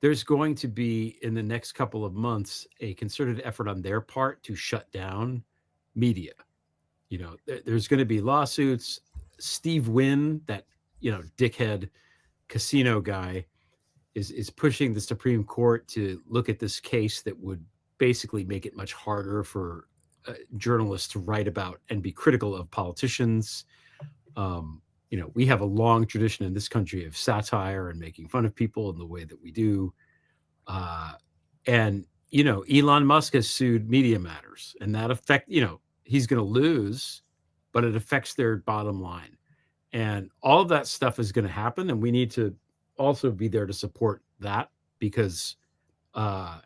there's going to be in the next couple of months a concerted effort on their part to shut down media. There's going to be lawsuits. Steve Wynn, that dickhead casino guy, is pushing the Supreme Court to look at this case that would basically make it much harder for journalists to write about and be critical of politicians. We have a long tradition in this country of satire and making fun of people in the way that we do. And Elon Musk has sued Media Matters, and that he's going to lose, but it affects their bottom line. And all of that stuff is going to happen, and we need to also be there to support that because, I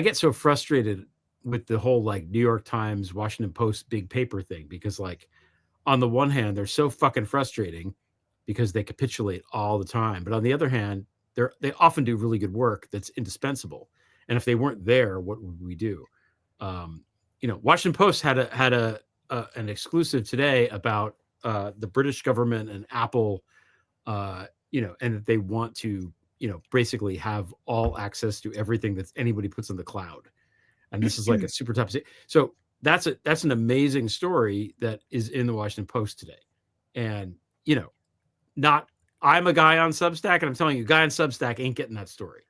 get so frustrated with the whole like New York Times, Washington Post, big paper thing because on the one hand, they're so fucking frustrating because they capitulate all the time. But on the other hand, they often do really good work that's indispensable. And if they weren't there, what would we do? Washington Post had an exclusive today about the British government and Apple, and that they want to, basically have all access to everything that anybody puts in the cloud. And this is like a super top. So that's an amazing story that is in the Washington Post today. And, I'm a guy on Substack, and I'm telling you, a guy on Substack ain't getting that story.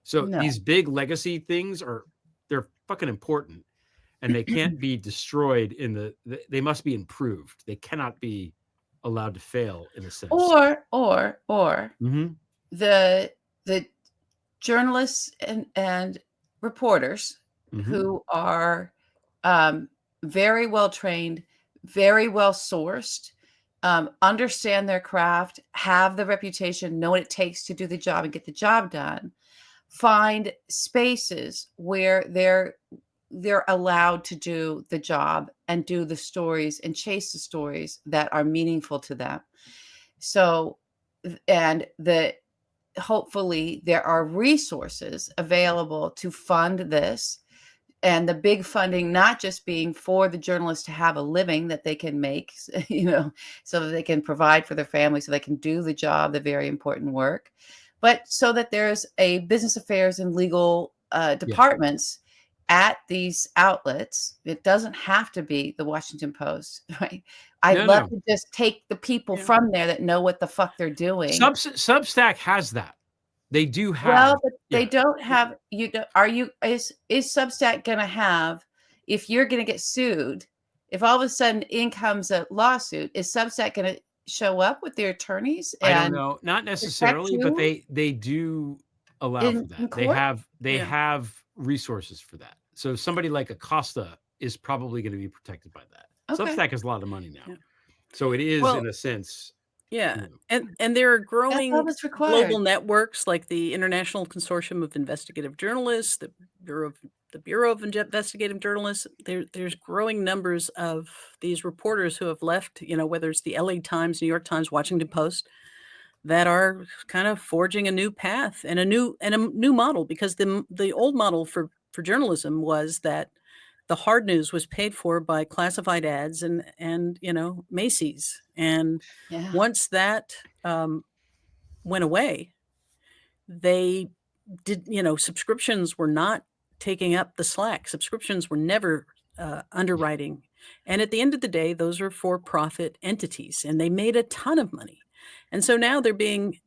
So these big legacy things they're fucking important, and they can't be destroyed they must be improved. They cannot be allowed to fail in a sense. Or mm-hmm. the journalists and reporters who are very well trained, very well sourced, understand their craft, have the reputation, know what it takes to do the job and get the job done, find spaces where they're allowed to do the job and do the stories and chase the stories that are meaningful to them. So, and hopefully there are resources available to fund this. And the big funding, not just being for the journalists to have a living that they can make, so that they can provide for their family, so they can do the job, the very important work, but so that there's a business affairs and legal departments at these outlets. It doesn't have to be the Washington Post, right? I'd love to just take the people from there that know what the fuck they're doing. Substack has that. They do have. Well, but they don't have. Is Substack going to have? If you're going to get sued, if all of a sudden in comes a lawsuit, is Substack going to show up with their attorneys? I don't know, not necessarily, but they do allow for that. They have resources for that. So somebody like Acosta is probably going to be protected by that. Okay. Substack has a lot of money now, so it is in a sense. Yeah, and there are growing global networks like the International Consortium of Investigative Journalists, the Bureau of Investigative Journalists. There's growing numbers of these reporters who have left, whether it's the LA Times, New York Times, Washington Post, that are kind of forging a new path and a new model, because the old model for journalism was that the hard news was paid for by classified ads and Macy's. And once that went away, they did, subscriptions were not taking up the slack. Subscriptions were never underwriting. And at the end of the day, those are for-profit entities, and they made a ton of money. And so now they're being,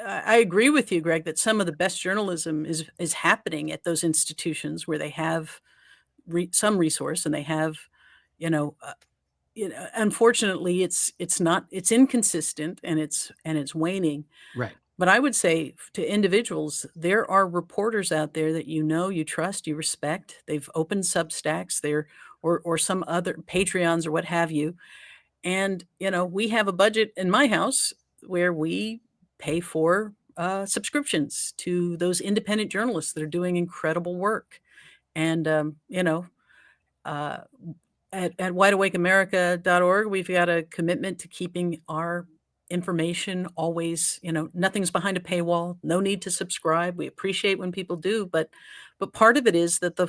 I agree with you, Greg, that some of the best journalism is happening at those institutions where they have some resource, and they have, unfortunately, it's inconsistent and it's waning. Right. But I would say to individuals, there are reporters out there that you trust, you respect. They've opened Substacks or some other Patreons or what have you. And, we have a budget in my house where we pay for subscriptions to those independent journalists that are doing incredible work. And, at wideawakeamerica.org, we've got a commitment to keeping our information always, nothing's behind a paywall, no need to subscribe. We appreciate when people do, but part of it is that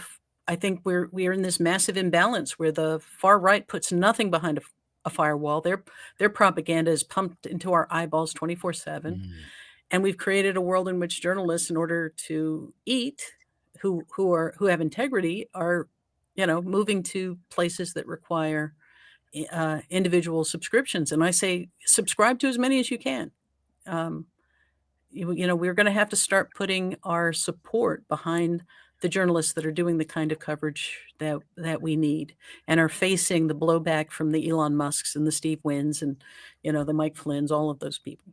I think we are in this massive imbalance where the far right puts nothing behind a firewall. Their propaganda is pumped into our eyeballs 24/7. And we've created a world in which journalists, in order to eat, who have integrity, are, moving to places that require individual subscriptions. And I say, subscribe to as many as you can. We're going to have to start putting our support behind the journalists that are doing the kind of coverage that we need and are facing the blowback from the Elon Musks and the Steve Winns and, the Mike Flynn's, all of those people.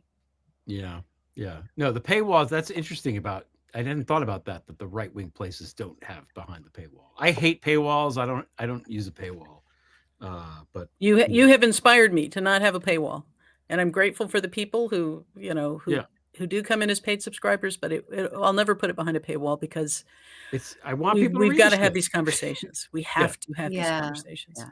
Yeah. Yeah. No, the paywalls, that's interesting about, I hadn't thought about that the right-wing places don't have behind the paywall. I hate paywalls. I don't use a paywall. But you have inspired me to not have a paywall. And I'm grateful for the people who do come in as paid subscribers, but I'll never put it behind a paywall because I want people we've got to have these conversations. We have to have these conversations. Yeah.